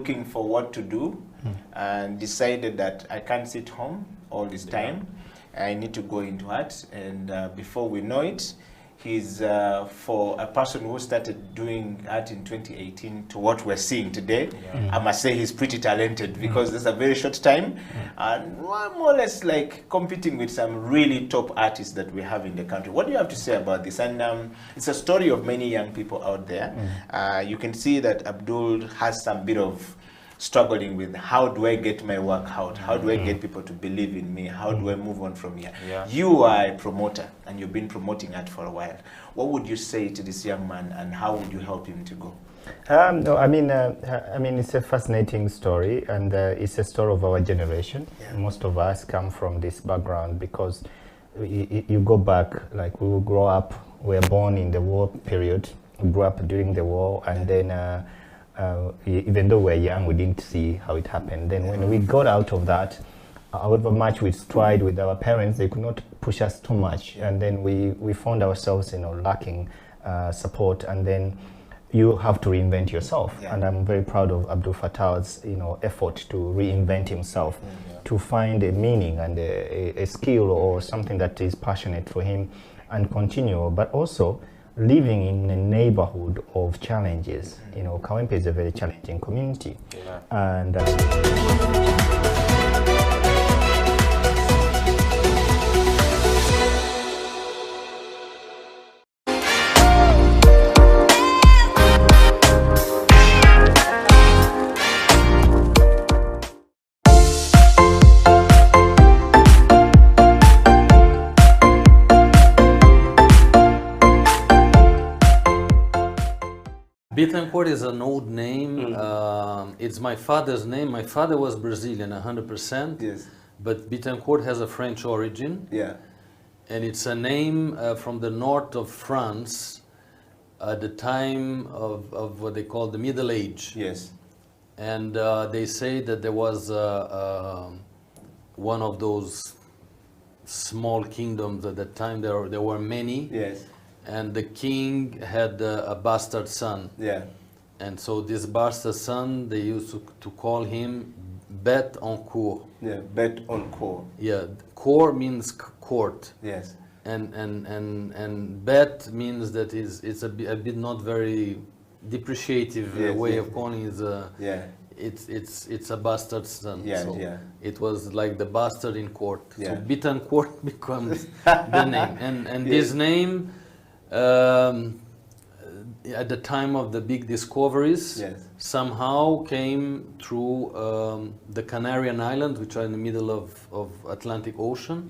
looking for what to do and decided that I can't sit home all this time. I need to go into art, and before we know it, he's for a person who started doing art in 2018 to what we're seeing today. I must say he's pretty talented, because there's a very short time, and more or less like competing with some really top artists that we have in the country. What do you have to say about this? And it's a story of many young people out there. You can see that Abdul has some bit of struggling with, how do I get my work out? How do I get people to believe in me? How do I move on from here? You are a promoter, and you've been promoting art for a while. What would you say to this young man, and how would you help him to go? No, I mean, it's a fascinating story, and it's a story of our generation. Most of us come from this background, because you go back, like we will grow up, we were born in the war period, we grew up during the war, and then even though we're young, we didn't see how it happened. Then when we got out of that, however much we tried with our parents, they could not push us too much. And then we found ourselves, lacking support. And then you have to reinvent yourself. And I'm very proud of Abdulfata's, effort to reinvent himself, to find a meaning and a skill or something that is passionate for him, and continue. But also, living in a neighborhood of challenges. Kawempe is a very challenging community. And Bittencourt is an old name. It's my father's name. My father was Brazilian, 100%. Yes. But Bittencourt has a French origin. And it's a name from the north of France at the time of what they call the Middle Age. And they say that there was one of those small kingdoms at that time. There were many. And the king had a bastard son. And so this bastard son, they used to call him Bête en cour. Bête en cour. Cour means court. And bête means that it's a bit not very depreciative way of calling it. It's a bastard son. So it was like the bastard in court. So Bittencourt becomes the name. And this name, at the time of the big discoveries, somehow came through the Canarian Islands, which are in the middle of Atlantic Ocean.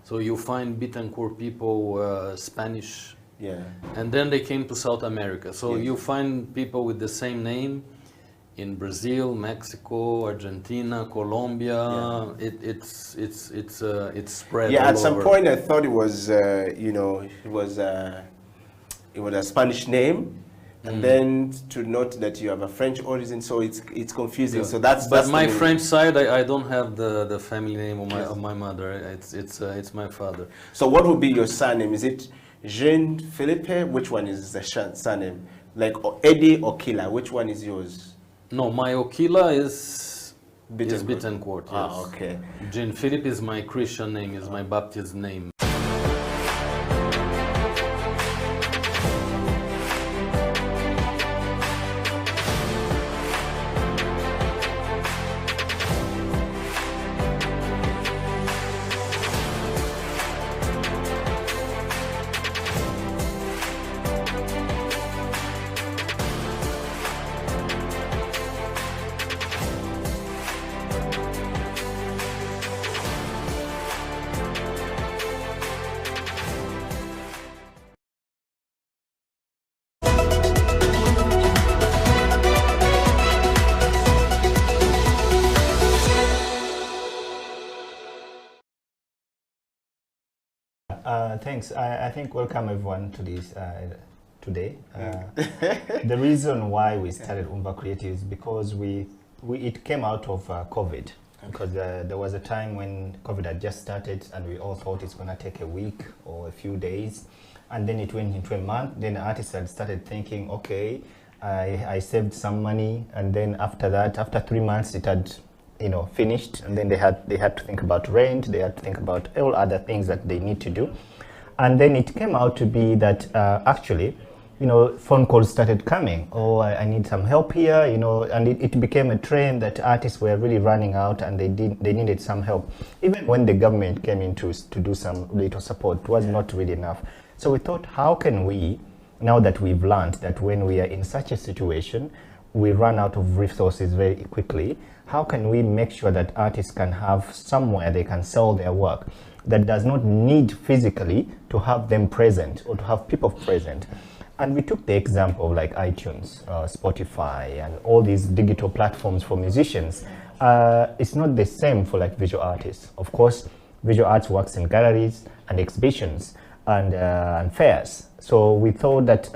So you find Bittencourt people, Spanish, and then they came to South America. So you find people with the same name in Brazil, Mexico, Argentina, Colombia. It's spread. At all some over. point I thought it was it was a Spanish name, and then to note that you have a French origin, so it's confusing. So that's my French side. I don't have the family name of my mother. It's my father. So what would be your surname? Is it Jean Philippe? Which one is the surname? Like Eddie Okila. Which one is yours? No, my Okila is Bittencourt. Yes. Okay. Jean Philippe is my Christian name. Is my Baptist name. Thanks. I think welcome everyone to this today. The reason why we started Umba Creative is because it came out of COVID. Because there was a time when COVID had just started, and we all thought it's going to take a week or a few days, and then it went into a month. Then the artists had started thinking, okay, I saved some money, and then after that, after 3 months, it had, finished, and then they had to think about rent, they had to think about all other things that they need to do. And then it came out to be that actually, phone calls started coming. Oh, I need some help here, and it became a trend that artists were really running out, and they needed some help. Even when the government came in to do some little support, it was not really enough. So we thought, how can we, now that we've learned that when we are in such a situation, we run out of resources very quickly, how can we make sure that artists can have somewhere they can sell their work that does not need physically to have them present or to have people present? And we took the example of like iTunes, Spotify, and all these digital platforms for musicians. It's not the same for like visual artists. Of course, visual arts works in galleries and exhibitions and fairs. So we thought that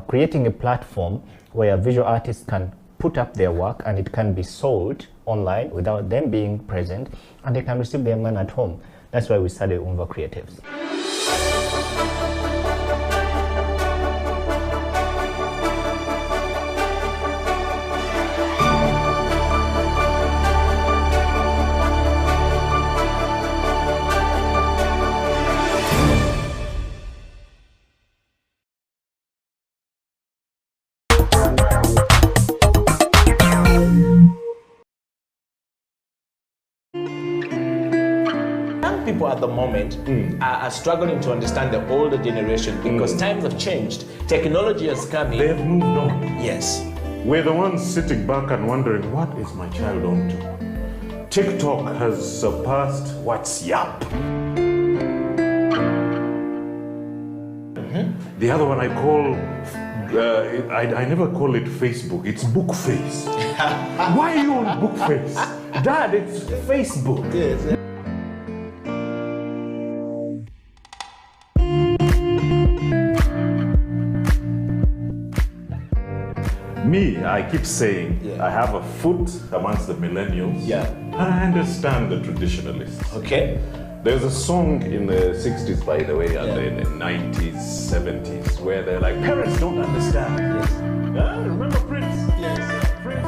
creating a platform where visual artists can put up their work and it can be sold online without them being present, and they can receive their money at home. That's why we started Umva Creatives. People at the moment are struggling to understand the older generation because times have changed. Technology has come in. They have moved on. Yes. We're the ones sitting back and wondering, what is my child on to? TikTok has surpassed WhatsApp. The other one I call, I never call it Facebook, it's Bookface. Why are you on Bookface? Dad, it's Facebook. Yes. Me, I keep saying, I have a foot amongst the millennials. Yeah. And I understand the traditionalists. Okay. There's a song in the 60s, by the way, and in the 90s, 70s, where they're like, parents don't understand. Yes. Remember Prince? Yes. Prince.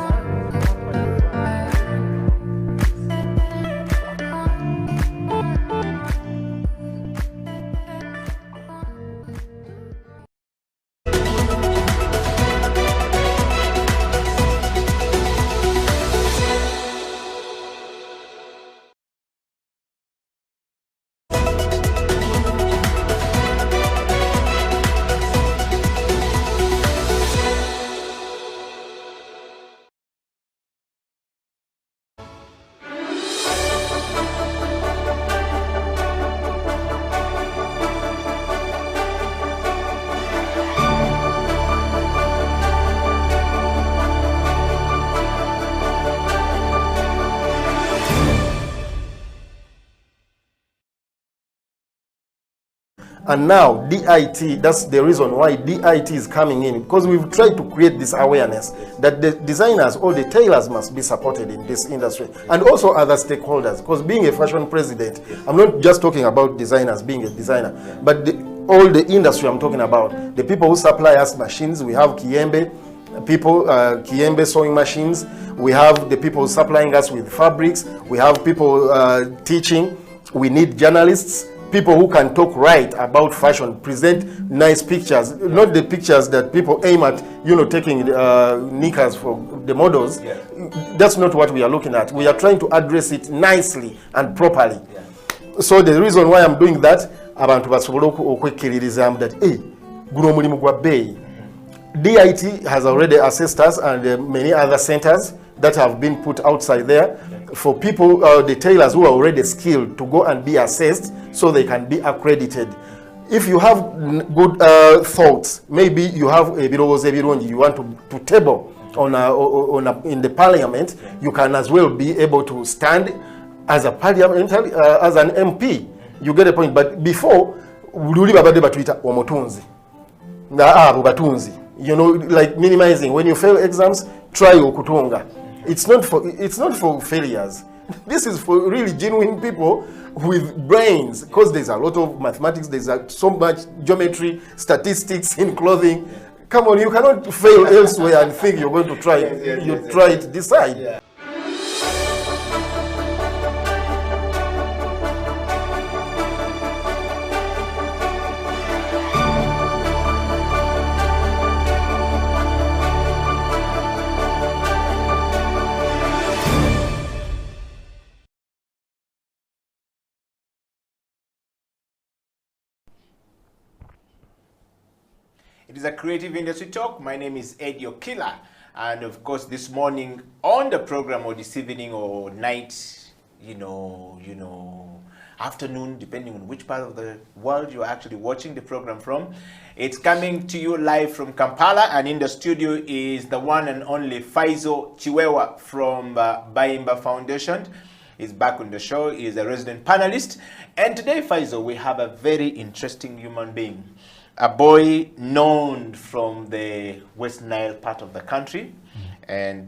And now DIT, that's the reason why DIT is coming in, because we've tried to create this awareness that the designers or the tailors must be supported in this industry, and also other stakeholders, because being a fashion president, I'm not just talking about designers being a designer, but all the industry I'm talking about, the people who supply us machines. We have Kiembe people, Kiembe sewing machines. We have the people supplying us with fabrics. We have people teaching. We need journalists, people who can talk right about fashion, present nice pictures, not the pictures that people aim at, taking knickers for the models. Yeah. That's not what we are looking at. We are trying to address it nicely and properly. Yeah. So the reason why I'm doing that, abantu basobola okwekkiririza that guno mulimu gwa bbeeyi. DIT has already assessed us and many other centers that have been put outside there for people, the tailors who are already skilled, to go and be assessed so they can be accredited. If you have good thoughts, maybe you have a birowozo ebirungi you want to table in the parliament, you can as well be able to stand as a parliamentary, as an MP. You get a point. But before, luli babade batuita omutunzi. Batunzi. Like minimizing. When you fail exams, try okutunga. It's not for failures. This is for really genuine people with brains, because there's a lot of mathematics, there's so much geometry, statistics in clothing. Come on, you cannot fail elsewhere and think you're going to try it. Try it this side. Yeah. It is a Creative Industry Talk. My name is Eddie Okila. And of course, this morning on the program, or this evening or night, afternoon, depending on which part of the world you're actually watching the program from, it's coming to you live from Kampala. And in the studio is the one and only Faisal Kiwewa from Bayimba Foundation. He's back on the show. He is a resident panelist. And today, Faisal, we have a very interesting human being. A boy known from the West Nile part of the country, and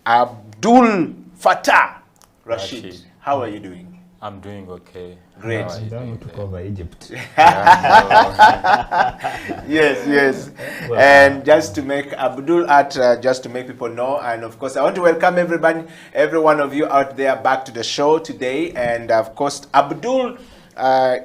Abdulfata Rashid. How are you doing? I'm doing okay. Great. I don't want to cover Egypt. Yes. Well, and just to make Abdulart, just to make people know, and of course I want to welcome every one of you out there back to the show today. And of course Abdul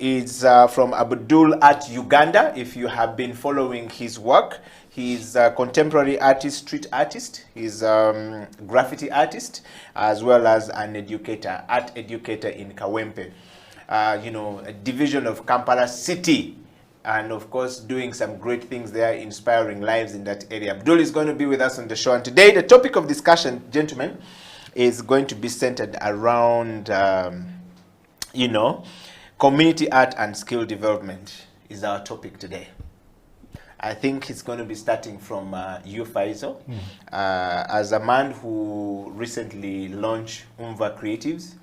is from Abdulart, Uganda. If you have been following his work, he's a contemporary artist, street artist. He's graffiti artist, as well as an educator, art educator in Kawempe, a division of Kampala City, and of course doing some great things there, inspiring lives in that area. Abdul is going to be with us on the show, and today the topic of discussion, gentlemen, is going to be centered around, community art and skill development is our topic today. I think it's going to be starting from you, Faisal, as a man who recently launched Umva Creatives,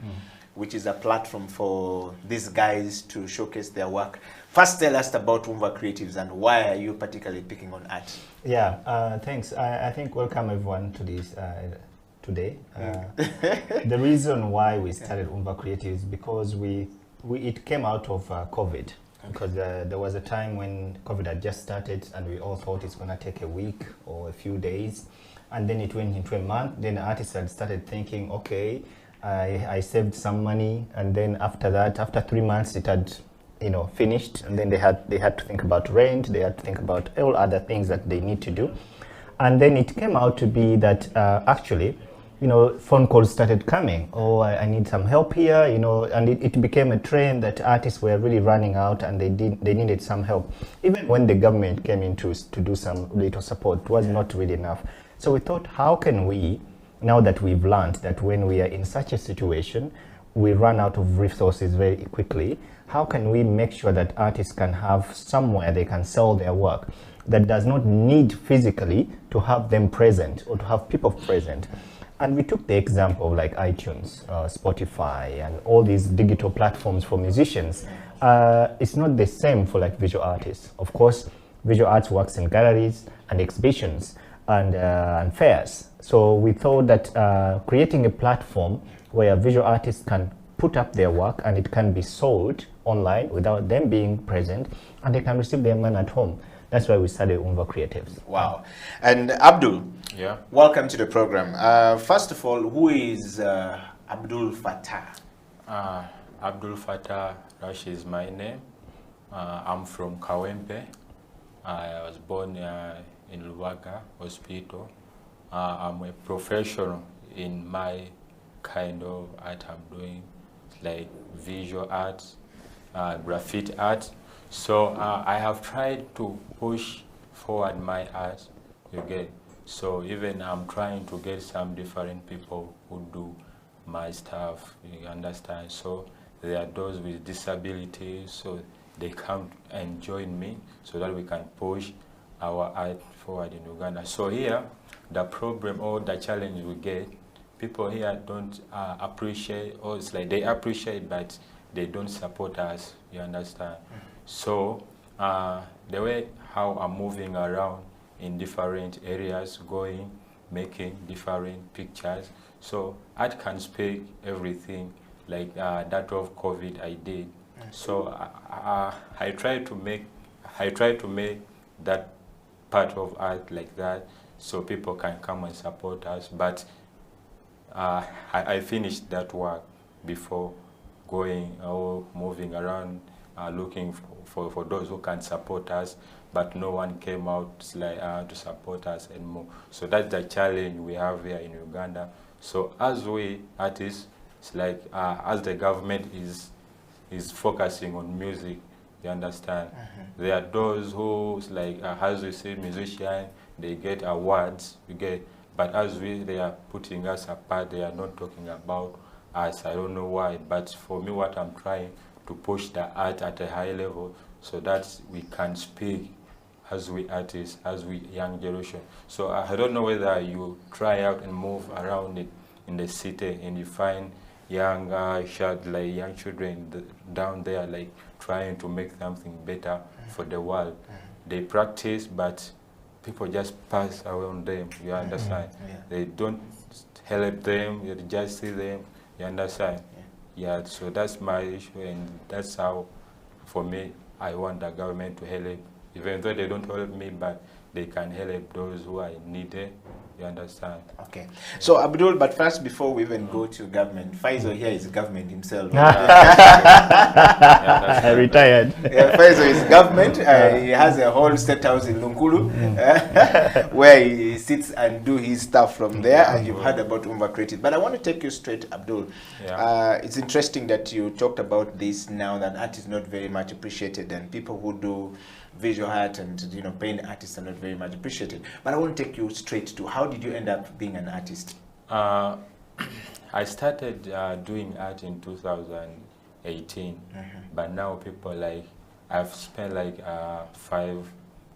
which is a platform for these guys to showcase their work. First, tell us about Umva Creatives and why are you particularly picking on art? Yeah, thanks. I think welcome everyone to this today. The reason why we started Umva Creatives is because it came out of COVID, because there was a time when COVID had just started and we all thought it's going to take a week or a few days, and then it went into a month. Then the artists had started thinking, okay, I saved some money, and then after that, after 3 months, it had finished, and then they had to think about rent, they had to think about all other things that they need to do. And then it came out to be that actually phone calls started coming. Oh, I need some help here, and it became a trend that artists were really running out and they needed some help. Even when the government came in to do some little support, it was not really enough. So we thought, how can we, now that we've learned that when we are in such a situation, we run out of resources very quickly, how can we make sure that artists can have somewhere they can sell their work that does not need physically to have them present or to have people present? And we took the example of like iTunes, Spotify, and all these digital platforms for musicians. It's not the same for like visual artists. Of course, visual arts works in galleries and exhibitions and fairs. So we thought that creating a platform where visual artists can put up their work and it can be sold online without them being present, and they can receive their money at home. That's why we started Umva Creatives. Wow. And Abdul, yeah, welcome to the program. First of all, who is Abdulfata? Abdulfata Rashid is my name. I'm from Kawempe. I was born in Luwaga Hospital. I'm a professional in my kind of art I'm doing, like visual art, graffiti art. So I have tried to push forward my art, you get. So even I'm trying to get some different people who do my stuff, you understand. So there are those with disabilities, so they come and join me so that we can push our art forward in Uganda. So here, the problem or the challenge we get, people here don't appreciate, or it's like they appreciate, but they don't support us, you understand. So the way how I'm moving around in different areas, going, making different pictures. So art can speak everything, like that of COVID I did. So I try to make that part of art like that, so people can come and support us. But I finished that work before going or moving around, looking for those who can support us, but no one came out to support us anymore. So that's the challenge we have here in Uganda. So as we artists, it's like as the government is focusing on music, you understand? There are those who, like, as we say, musicians, they get awards, but as they are putting us apart, they are not talking about us. I don't know why, but for me, what I'm trying to push the art at a high level so that we can speak as we artists, as we young generation. So I don't know whether you try out and move around it in the city and you find young young children down there, like trying to make something better for the world. They practice, but people just pass around them, you understand? They don't help them, you just see them, you understand? Yeah, so that's my issue, and that's how, for me, I want the government to help. Even though they don't help me, but they can help those who are needed. You understand? Okay. So Abdul, but first, before we even go to government, Faisal here is government himself. Retired. Yeah, Faisal is government. He has a whole state house in Lunkulu, where he sits and do his stuff from there. And you've heard about Umva Creative. But I want to take you straight, Abdul. It's interesting that you talked about this now, that art is not very much appreciated, and people who do visual art and paint artists are not very much appreciated. But I want to take you straight to, how did you end up being an artist? I started doing art in 2018, but now people, like, I've spent like 5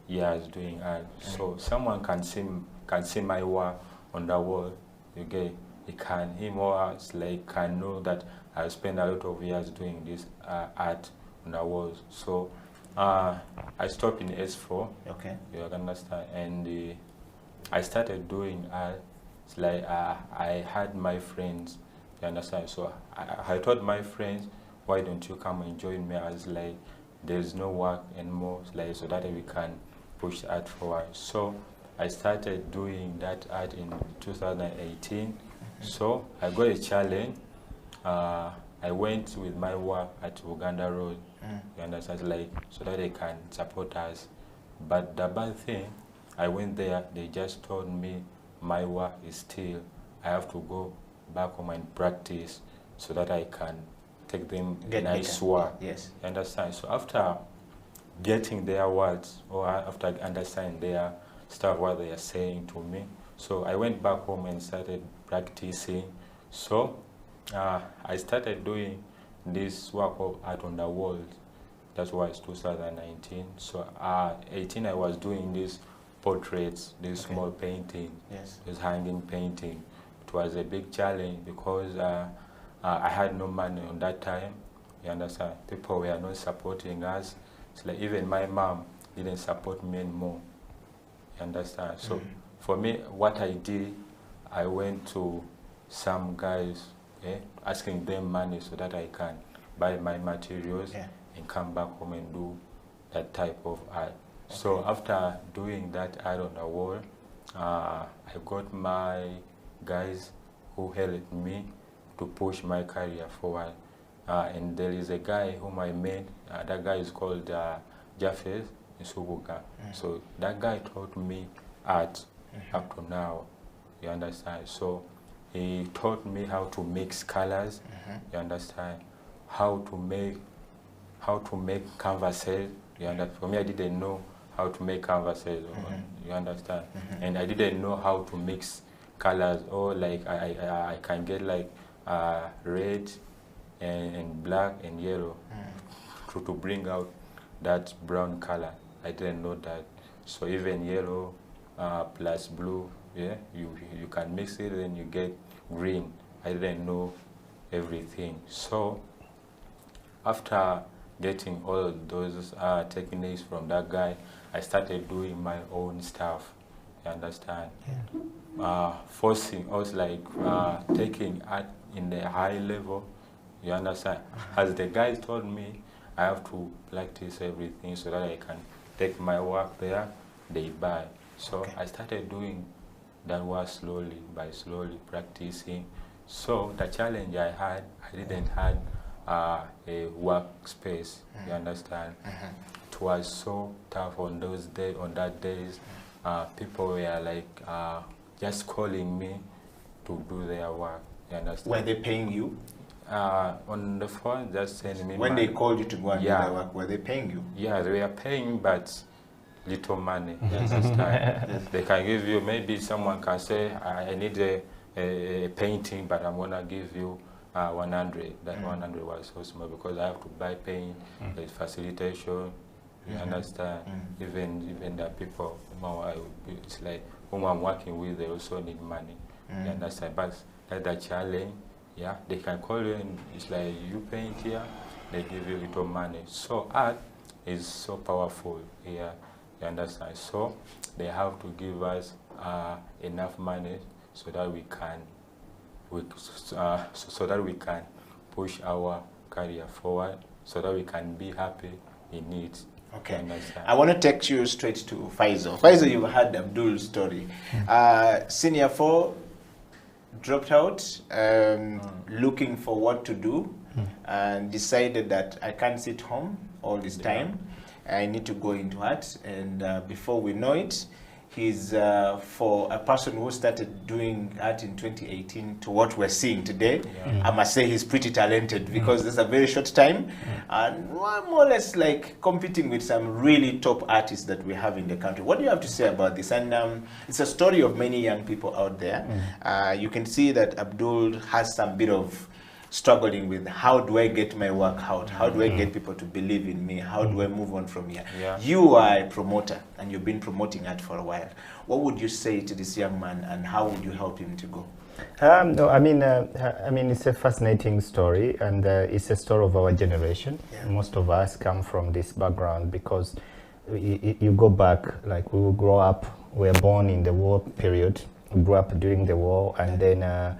years doing art. So someone can see my work on the wall. Him or us, like, can know that I spent a lot of years doing this art on the walls. So I stopped in S4. Okay. You understand? And I started doing art. It's like I had my friends. You understand? So I told my friends, why don't you come and join me? I was like, there's no work anymore, like, so that we can push art forward. So I started doing that art in 2018. So I got a challenge. I went with my work at Uganda Road, you understand, like, so that they can support us. But the bad thing, I went there, they just told me my work is still, I have to go back home and practice so that I can take them nice work. Yes. You understand? So after getting their words, or after understanding their stuff, what they are saying to me, so I went back home and started practicing. So I started doing this work of art on the wall. That was 2019. So 18, I was doing these portraits, this small painting, this hanging painting. It was a big challenge because I had no money on that time. You understand? People were not supporting us. It's like even my mom didn't support me anymore. You understand? So for me, what I did, I went to some guys, asking them money so that I can buy my materials and come back home and do that type of art. So after doing that art on the wall, I got my guys who helped me to push my career forward. And there is a guy whom I met, that guy is called Jafes Isubuka. So that guy taught me art up to now, you understand? So he taught me how to mix colors, you understand? How to make canvases, you understand? For me, I didn't know how to make canvases, you understand? And I didn't know how to mix colors, or like I can get like red and black and yellow to bring out that brown color. I didn't know that. So even yellow plus blue, you can mix it and you get green. I didn't know everything. So after getting all of those techniques from that guy, I started doing my own stuff. You understand? Forcing us, like taking art in the high level. You understand? As the guys told me, I have to practice everything so that I can take my work there they buy. So I started doing that work slowly practicing. So the challenge I had, I didn't have a workspace. You understand? It was so tough on those days. On that days, people were like just calling me to do their work. You understand? Were they paying you? On the phone, just sending me when money. they called you to go and do their work, were they paying you? Yeah, they were paying, but little money. You understand? They can give you, maybe someone can say, I need a painting, but I'm gonna give you 100. That 100 was so small because I have to buy paint, facilitation. You understand? Even the people, it's like whom I'm working with, they also need money. You understand? But that's the challenge. Yeah, they can call you and it's like you paint here, they give you little money. So art is so powerful here. You understand? So they have to give us enough money so that we can, so that we can push our career forward, so that we can be happy in it. Okay. I want to take you straight to Faisal. Faisal, you've heard Abdul's story. Senior 4 dropped out, looking for what to do, and decided that I can't sit home all this time. I need to go into art, and before we know it, he's for a person who started doing art in 2018 to what we're seeing today. I must say he's pretty talented because there's a very short time, and we're more or less like competing with some really top artists that we have in the country. What do you have to say about this? And it's a story of many young people out there. You can see that Abdul has some bit of struggling with how do I get my work out? How do I get people to believe in me? How do I move on from here? You are a promoter and you've been promoting art for a while. What would you say to this young man and how would you help him to go? No, I mean, it's a fascinating story, and it's a story of our generation. Most of us come from this background because you go back, like we will grow up, we were born in the war period, we grew up during the war, and then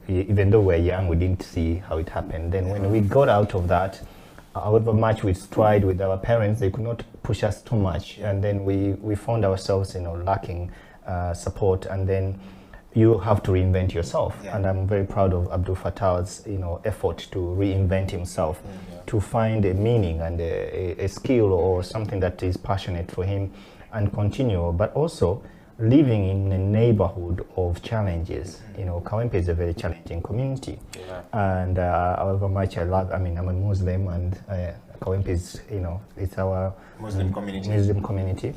even though we're young, we didn't see how it happened. Then when we got out of that, however much we tried with our parents, they could not push us too much. And then we found ourselves, lacking support. And then you have to reinvent yourself. And I'm very proud of Abdulfata's, effort to reinvent himself, to find a meaning and a skill or something that is passionate for him and continue. But also, living in a neighborhood of challenges. Kawempe is a very challenging community. And however much I'm a Muslim, and Kawempe is, it's our Muslim community.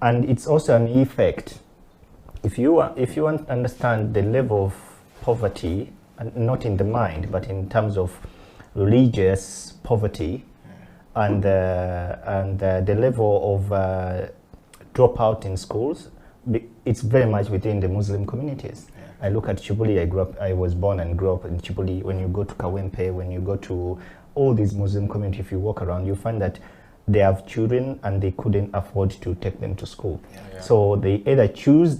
And it's also an effect. If you want to understand the level of poverty, not in the mind, but in terms of religious poverty, and the level of dropout in schools, it's very much within the Muslim communities. I look at Chibuli, I was born and grew up in Chibuli. When you go to Kawempe, when you go to all these Muslim communities, if you walk around, you find that they have children and they couldn't afford to take them to school. So they either choose,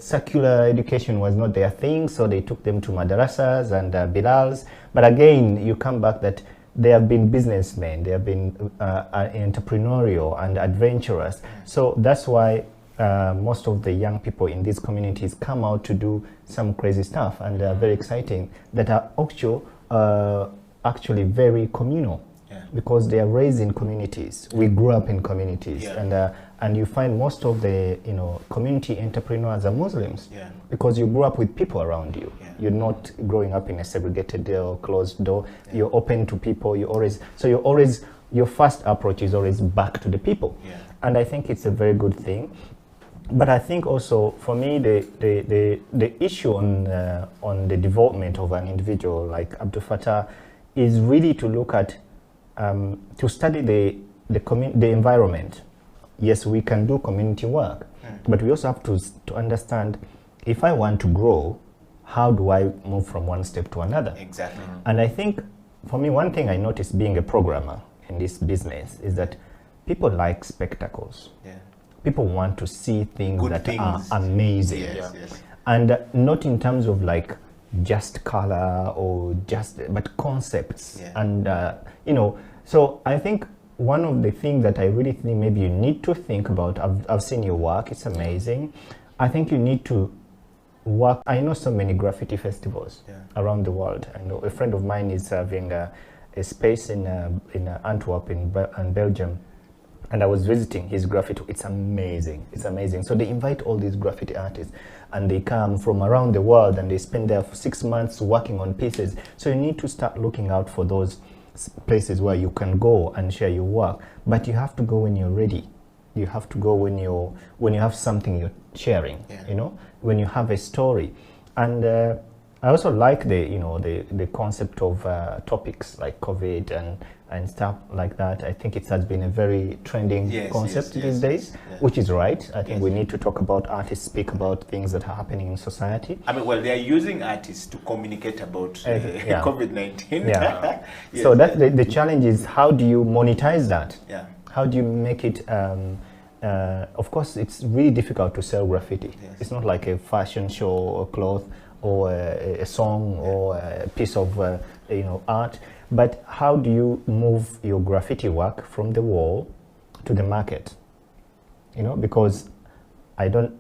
secular education was not their thing, so they took them to madrasas and bilals. But again, you come back that they have been businessmen, they have been entrepreneurial and adventurous. So that's why most of the young people in these communities come out to do some crazy stuff, and they're very exciting, that are actually very communal, because they are raised in communities. We grew up in communities, and you find most of the community entrepreneurs are Muslims, because you grew up with people around you. You're not growing up in a segregated or closed door. You're open to people. Your first approach is always back to the people, and I think it's a very good thing. But I think also, for me, the issue on the development of an individual like Abdulfata is really to look at, to study the environment. Yes, we can do community work, but we also have to understand, if I want to grow, how do I move from one step to another? Exactly. And I think, for me, one thing I noticed being a programmer in this business is that people like spectacles. People want to see things that are amazing, and not in terms of like just color or but concepts. And so I think one of the things that I really think maybe you need to think about, I've seen your work, it's amazing. I think you need to work. I know so many graffiti festivals around the world. I know a friend of mine is having a space in Antwerp in Belgium, and I was visiting his graffiti. It's amazing. It's amazing. So they invite all these graffiti artists, and they come from around the world, and they spend there for 6 months working on pieces. So you need to start looking out for those places where you can go and share your work, but you have to go when you're ready. You have to go when you have something you're sharing, you know, when you have a story. And I also like the concept of topics like COVID and stuff like that. I think it has been a very trending concept these days, which is right. I think we need to talk about artists, speak about things that are happening in society. I mean, well, they are using artists to communicate about COVID-19. So that's the challenge is, how do you monetize that? How do you make it, of course, it's really difficult to sell graffiti. It's not like a fashion show or cloth or a song or a piece of art. But how do you move your graffiti work from the wall to the market? You know, because I don't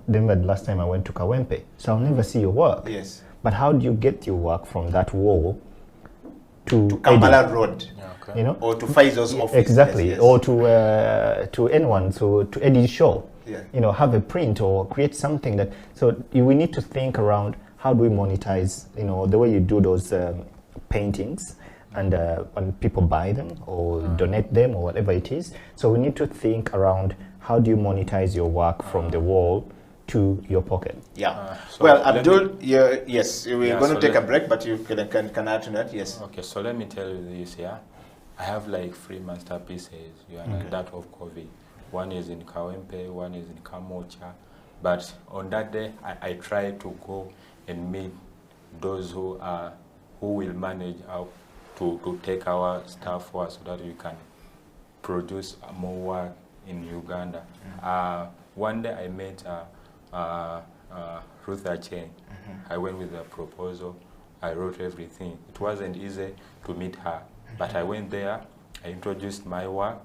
remember the last time I went to Kawempe, so I'll never see your work. But how do you get your work from that wall to Kampala Road? You know, or to Faisal's office. Exactly, or to anyone, to Eddie's show. You know, have a print or create something that. So we need to think around, how do we monetize? You know, the way you do those paintings, and when people buy them or donate them or whatever it is. So we need to think around, how do you monetize your work from the wall to your pocket? Well, Abdul, yes, we're going to take a break, but you can add to that. Okay, so let me tell you this. I have like 3 masterpieces, that of COVID. One is in Kawempe, one is in Kamocha. But on that day, I try to go and meet those who will manage to take our stuff for us, so that we can produce more work in Uganda. One day I met Ruth Acheng. I went with a proposal. I wrote everything. It wasn't easy to meet her. But I went there, I introduced my work,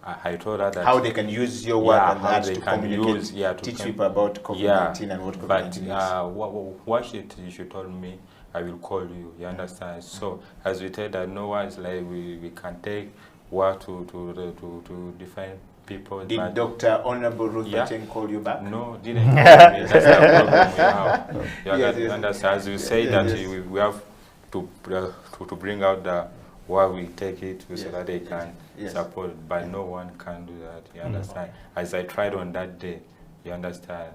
I told her that... How they can use your work and how they can communicate, teach people about COVID-19 and what COVID-19 is. What she told me, I will call you, you understand? So, as we tell that no one is like, we can take work to different people. Did Dr. Honorable Ruth Acheng call you back? No, didn't call me. That's the problem we have. You understand? As you say that we have to bring out the where we take it so that they can support, but no one can do that, you understand? As I tried on that day, you understand?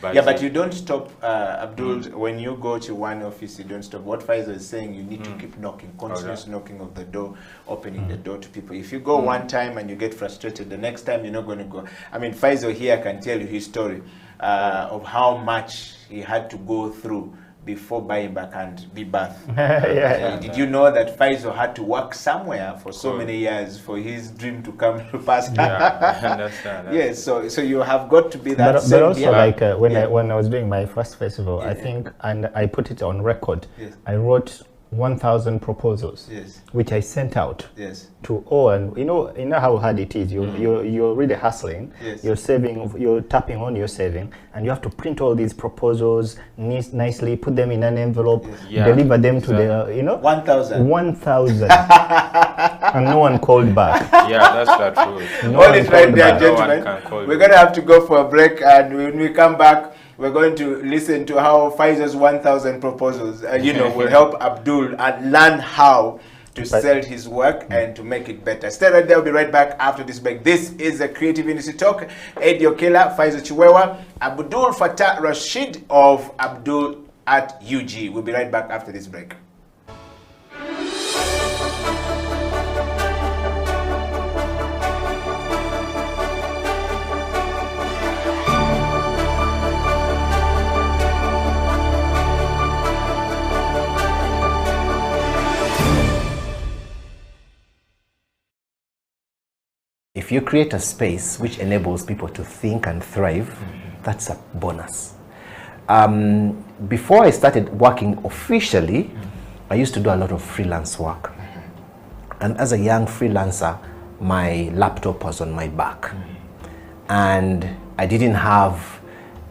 But but you don't stop, Abdul, when you go to one office, you don't stop. What Faisal is saying, you need to keep knocking, continuous knocking of the door, opening the door to people. If you go one time and you get frustrated, the next time you're not going to go. I mean, Faisal here can tell you his story of how much he had to go through before Bayimba can be birthed. Did you know that Faisal had to work somewhere for so many years for his dream to come to pass? I understand. Yes, so you have got to be that. But also, like when I was doing my first festival, I think, and I put it on record, I wrote 1,000 proposals, which I sent out to all, and you know how hard it is. You're really hustling. You're saving. You're tapping on your saving, and you have to print all these proposals nicely, put them in an envelope, deliver them to the 1,000. 1,000, and no one called back. That's the truth. All is right there, gentlemen. We're gonna have to go for a break, and when we come back, we're going to listen to how Faisal's 1,000 proposals, will help Abdul and learn how to sell his work and to make it better. Stay right there. We'll be right back after this break. This is the Creative Industry Talk. Eddie Okila, Faisal Kiwewa, Abdulfata Rashid of Abdulart UG. We'll be right back after this break. If you create a space which enables people to think and thrive, that's a bonus. Before I started working officially, I used to do a lot of freelance work. And as a young freelancer, my laptop was on my back. And I didn't have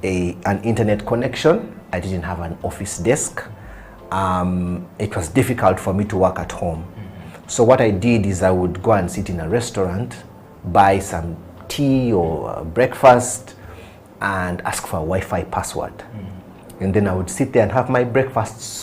an internet connection. I didn't have an office desk. It was difficult for me to work at home. So what I did is I would go and sit in a restaurant, buy some tea or breakfast, and ask for a Wi-Fi password. And then I would sit there and have my breakfast